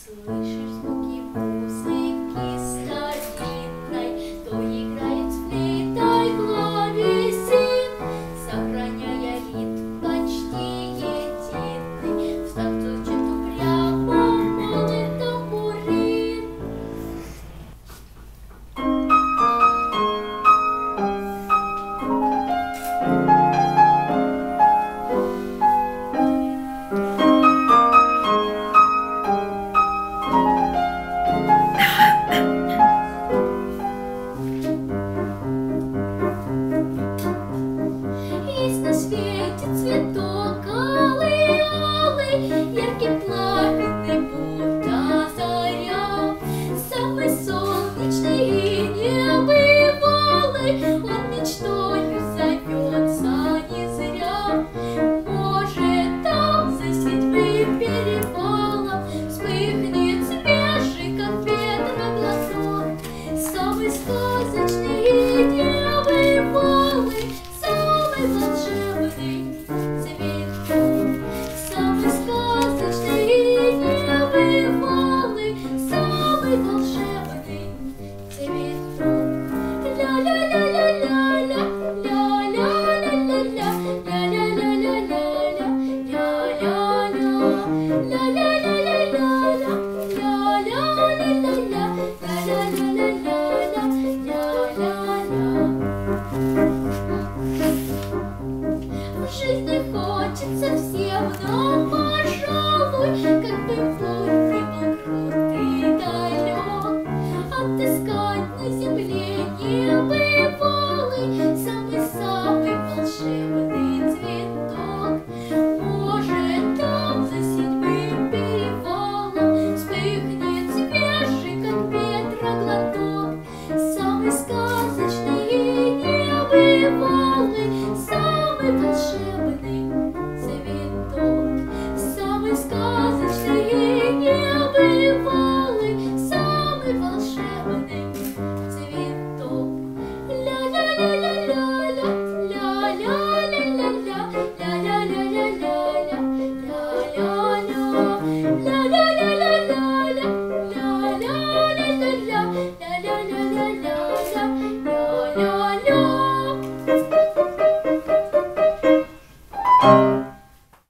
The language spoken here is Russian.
Слышишь звуки музыки старинной, кто играет с флейтой клавесин, сохраняя ритм почти единый. В такт звучит упрямо полный тамбурин. Есть на свете цветок алый, яркий пламенный, будто заря, самый солнечный и небывалый, он мечтою зовется не зря. Может, там за седьмым перевалом вспыхнет свежий, как ветроглоток, самый сказочный и небывалый, самый волшебный цветок, самый сказочный и небывалый, самый волшебный цветок. Ля-ля-ля-ля-ля-ля, ля-ля-ля-ля-ля, ля-ля-ля-ля-ля-ля, ля-ля-ля-ля-ля-ля, ля-ля-ля-ля-ля-ля, в жизни хочется всем нам, пожалуй, как бы путь ни был крут и далек, отыскать на земле небывалый, самый-самый волшебный цветок. Может, там за седьмым перевалом вспыхнет свежий, как ветроглоток, самый сказочный и небывалый, самый волшебный цветок, самый сказочный